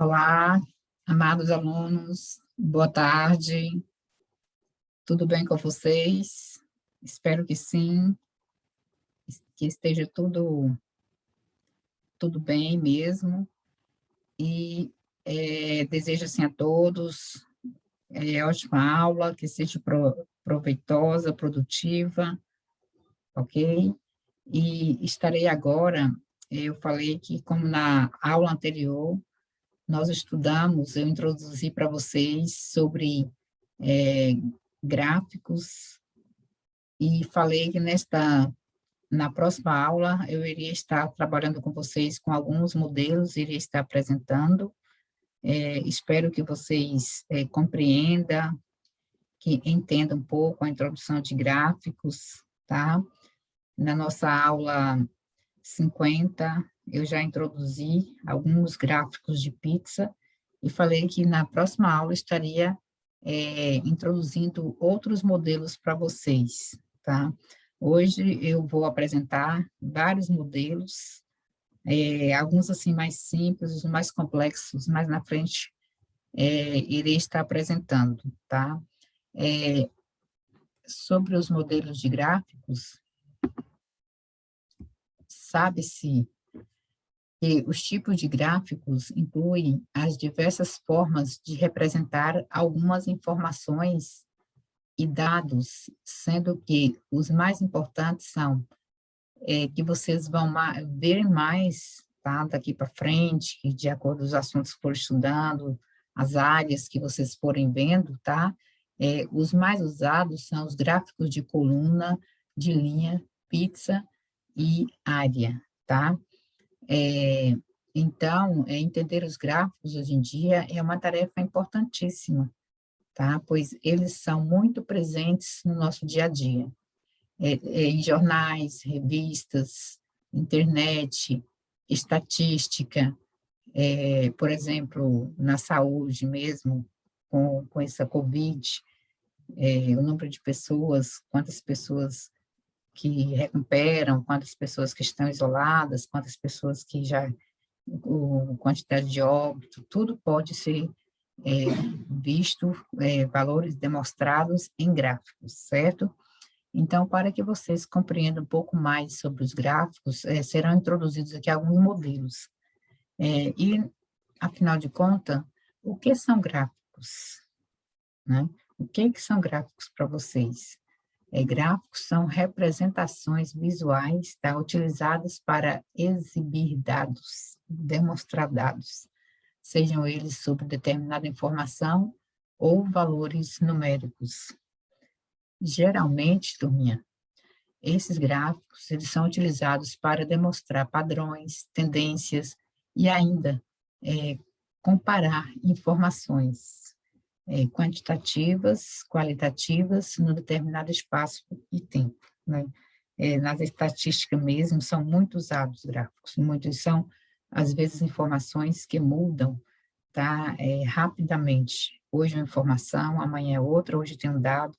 Olá, amados alunos, boa tarde, tudo bem com vocês? Espero que sim, que esteja tudo bem mesmo, e desejo assim a todos ótima aula, que seja proveitosa, produtiva, ok? E estarei agora, eu falei que como na aula anterior, nós estudamos, eu introduzi para vocês sobre é, gráficos, e falei que na próxima aula eu iria estar trabalhando com vocês com alguns modelos, iria estar apresentando. Espero que vocês compreendam, que entendam um pouco a introdução de gráficos, tá? Na nossa aula 50, eu já introduzi alguns gráficos de pizza e falei que na próxima aula estaria introduzindo outros modelos para vocês, tá? Hoje eu vou apresentar vários modelos, alguns assim mais simples, os mais complexos, mais na frente irei estar apresentando, tá? Sobre os modelos de gráficos, sabe-se que os tipos de gráficos incluem as diversas formas de representar algumas informações e dados, sendo que os mais importantes são que vocês vão ver mais, tá, daqui para frente, que de acordo com os assuntos que forem estudando, as áreas que vocês forem vendo, tá? Os mais usados são os gráficos de coluna, de linha, pizza e área, tá? Então, entender os gráficos hoje em dia é uma tarefa importantíssima, tá? Pois eles são muito presentes no nosso dia a dia, em jornais, revistas, internet, estatística, por exemplo, na saúde mesmo, com essa Covid, o número de pessoas, quantas pessoas que recuperam, quantas pessoas que estão isoladas, quantas pessoas que já, quantidade de óbito, tudo pode ser visto, valores demonstrados em gráficos, certo? Então, para que vocês compreendam um pouco mais sobre os gráficos, serão introduzidos aqui alguns modelos. E, afinal de contas, o que são gráficos, né? O que são gráficos para vocês? Gráficos são representações visuais, tá, utilizadas para exibir dados, demonstrar dados, sejam eles sobre determinada informação ou valores numéricos. Geralmente, turminha, esses gráficos eles são utilizados para demonstrar padrões, tendências e ainda comparar informações quantitativas, qualitativas, no determinado espaço e tempo, né? Nas estatísticas mesmo, são muito usados gráficos, muitos são, às vezes, informações que mudam, tá? Rapidamente. Hoje é uma informação, amanhã é outra, hoje tem um dado,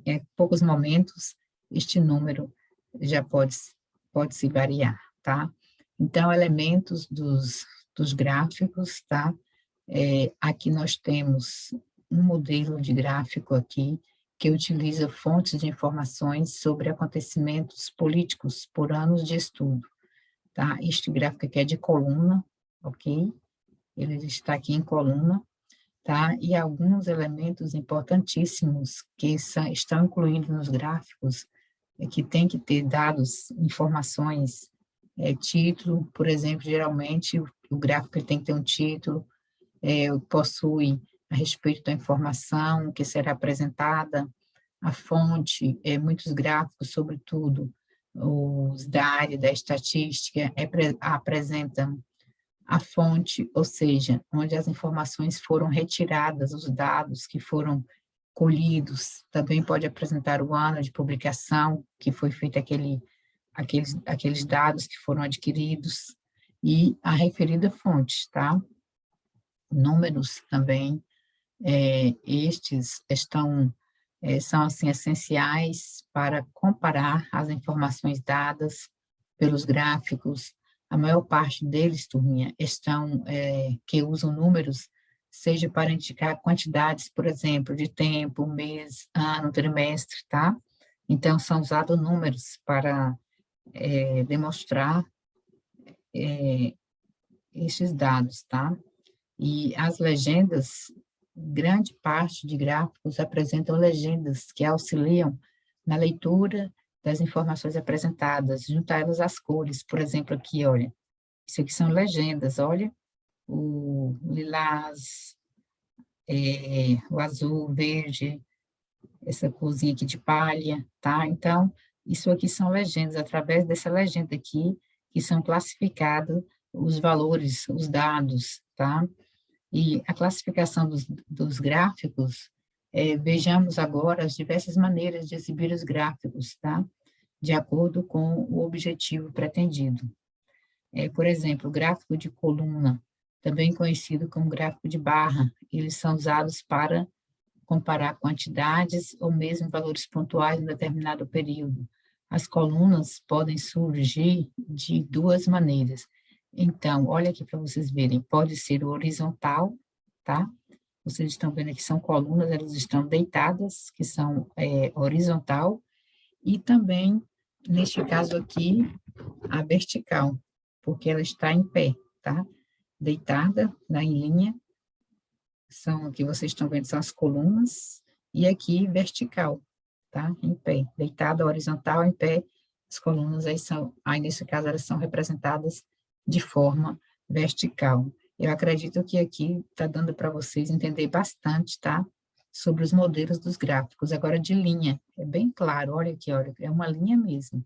em poucos momentos, este número já pode se variar, tá? Então, elementos dos gráficos, tá? Aqui nós temos um modelo de gráfico aqui, que utiliza fontes de informações sobre acontecimentos políticos por anos de estudo, tá? Este gráfico aqui é de coluna, ok? Ele está aqui em coluna, tá? E alguns elementos importantíssimos que estão incluídos nos gráficos, que tem que ter dados, informações, título, por exemplo, geralmente o gráfico tem que ter um título, possui a respeito da informação que será apresentada, a fonte, muitos gráficos, sobretudo os da área da estatística, apresentam a fonte, ou seja, onde as informações foram retiradas, os dados que foram colhidos, também pode apresentar o ano de publicação, que foi feito aqueles dados que foram adquiridos, e a referida fonte, tá? Números também, estes são, assim, essenciais para comparar as informações dadas pelos gráficos, a maior parte deles, turminha, que usam números, seja para indicar quantidades, por exemplo, de tempo, mês, ano, trimestre, tá? Então, são usados números para demonstrar esses dados, tá? E as legendas, grande parte de gráficos apresentam legendas que auxiliam na leitura das informações apresentadas, junto a elas as cores. Por exemplo, aqui, olha, isso aqui são legendas, olha, o lilás, o azul, o verde, essa corzinha aqui de palha, tá? Então, isso aqui são legendas, através dessa legenda aqui, que são classificados os valores, os dados, tá? E a classificação dos gráficos, vejamos agora as diversas maneiras de exibir os gráficos, tá? De acordo com o objetivo pretendido. Por exemplo, o gráfico de coluna, também conhecido como gráfico de barra, eles são usados para comparar quantidades ou mesmo valores pontuais em determinado período. As colunas podem surgir de duas maneiras. Então, olha aqui para vocês verem, pode ser o horizontal, tá? Vocês estão vendo aqui, são colunas, elas estão deitadas, que são horizontal, e também, neste caso aqui, a vertical, porque ela está em pé, tá? Deitada, em linha, são, aqui vocês estão vendo, são as colunas, e aqui vertical, tá? Em pé, deitada, horizontal, em pé, as colunas aí nesse caso elas são representadas de forma vertical. Eu acredito que aqui está dando para vocês entender bastante, tá? Sobre os modelos dos gráficos. Agora, de linha, é bem claro, olha aqui, olha, é uma linha mesmo,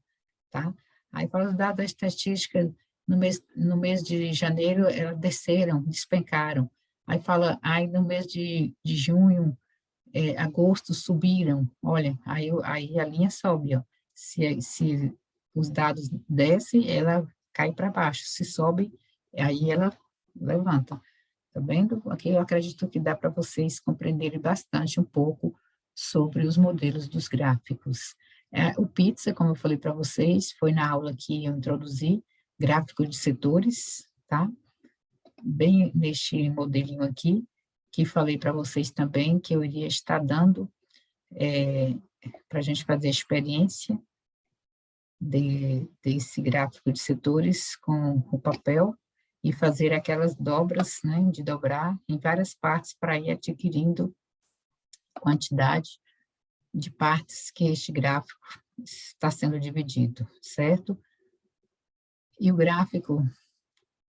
tá? Aí, para os dados da estatística, no mês de janeiro, elas desceram, despencaram. Aí fala, aí no mês de junho, agosto, subiram. Olha, aí a linha sobe, ó. Se os dados descem, ela cai para baixo. Se sobe, aí ela levanta. Tá vendo? Aqui eu acredito que dá para vocês compreenderem bastante um pouco sobre os modelos dos gráficos. O Pizza, como eu falei para vocês, foi na aula que eu introduzi, gráfico de setores, tá? Bem neste modelinho aqui, que falei para vocês também que eu iria estar dando para a gente fazer a experiência desse gráfico de setores com o papel e fazer aquelas dobras, né, de dobrar em várias partes para ir adquirindo quantidade de partes que este gráfico está sendo dividido, certo? E o gráfico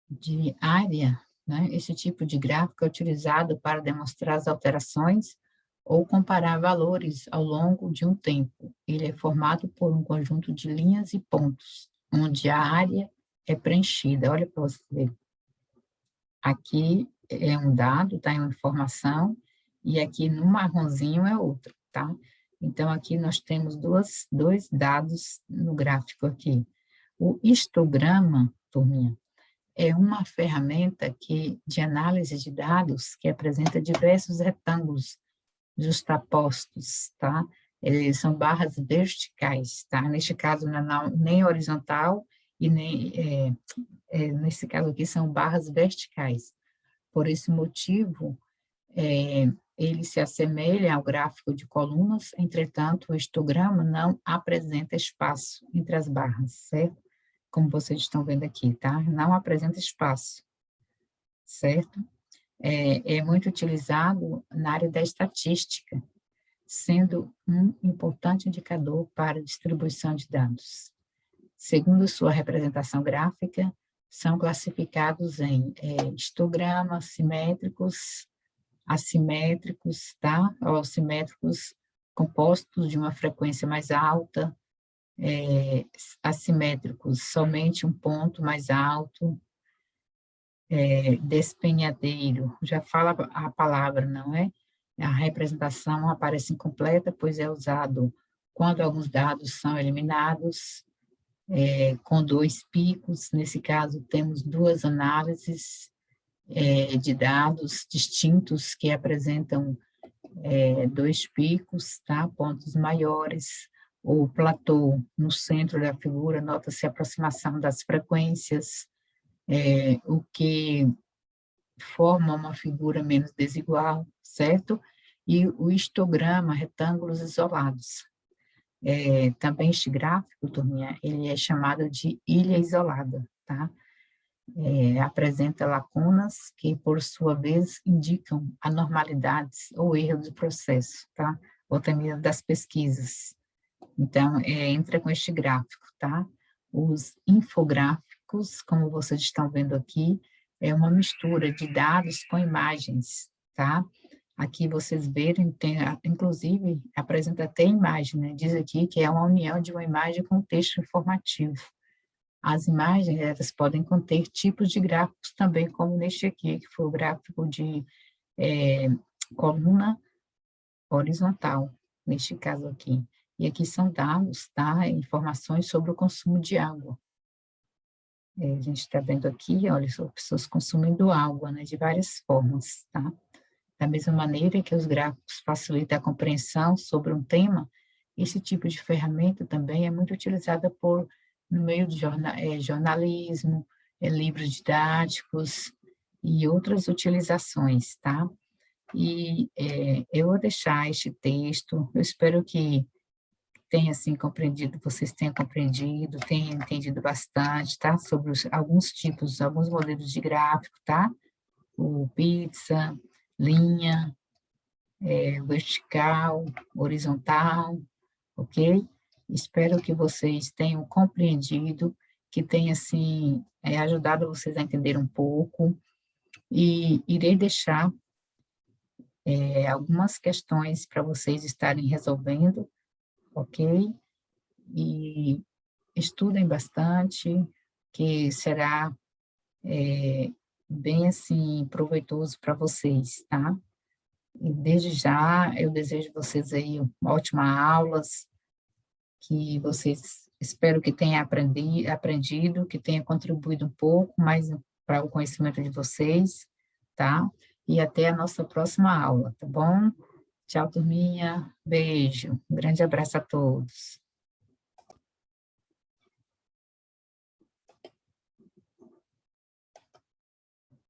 de área, né, esse tipo de gráfico é utilizado para demonstrar as alterações ou comparar valores ao longo de um tempo. Ele é formado por um conjunto de linhas e pontos, onde a área é preenchida. Olha para você ver. Aqui é um dado, tá? É uma informação, e aqui no marronzinho é outro, tá? Então, aqui nós temos dois dados no gráfico aqui. O histograma, turminha, é uma ferramenta de análise de dados que apresenta diversos retângulos justapostos, tá? Eles são barras verticais, tá? Neste caso, não, nem horizontal e nem, nesse caso aqui, são barras verticais. Por esse motivo, ele se assemelha ao gráfico de colunas, entretanto, o histograma não apresenta espaço entre as barras, certo? Como vocês estão vendo aqui, tá? Não apresenta espaço, certo? É muito utilizado na área da estatística, sendo um importante indicador para a distribuição de dados. Segundo sua representação gráfica, são classificados em histogramas simétricos, assimétricos, tá? Ou assimétricos compostos de uma frequência mais alta, assimétricos somente um ponto mais alto, despenhadeiro, já fala a palavra, não é? A representação aparece incompleta, pois é usado quando alguns dados são eliminados, com dois picos, nesse caso temos duas análises de dados distintos que apresentam dois picos, tá? Pontos maiores, o platô no centro da figura, nota-se a aproximação das frequências, o que forma uma figura menos desigual, certo? E o histograma, retângulos isolados. Também este gráfico, turminha, ele é chamado de ilha isolada, tá? Apresenta lacunas que, por sua vez, indicam anormalidades ou erros do processo, tá? Ou também das pesquisas. Então, entra com este gráfico, tá? Os infográficos, como vocês estão vendo aqui, é uma mistura de dados com imagens, tá? Aqui vocês verem, tem, inclusive, apresenta até imagem, né? Diz aqui que é uma união de uma imagem com texto informativo. As imagens, elas podem conter tipos de gráficos também, como neste aqui, que foi o gráfico de coluna horizontal, neste caso aqui. E aqui são dados, tá? Informações sobre o consumo de água. A gente está vendo aqui, olha, são pessoas consumindo água, né? De várias formas, tá? Da mesma maneira que os gráficos facilitam a compreensão sobre um tema, esse tipo de ferramenta também é muito utilizada no meio do jornalismo, livros didáticos e outras utilizações, tá? E eu vou deixar este texto, eu espero que tenha, assim, compreendido, vocês tenham compreendido, tenham entendido bastante, tá? Sobre alguns tipos, alguns modelos de gráfico, tá? O pizza, linha, vertical, horizontal, ok? Espero que vocês tenham compreendido, que tenha, assim, ajudado vocês a entender um pouco, e irei deixar algumas questões para vocês estarem resolvendo, ok? E estudem bastante, que será bem, assim, proveitoso para vocês, tá? E desde já, eu desejo vocês aí ótimas aulas, que vocês, espero que tenham aprendido, que tenha contribuído um pouco mais para o conhecimento de vocês, tá? E até a nossa próxima aula, tá bom? Tchau, turminha. Beijo. Um grande abraço a todos.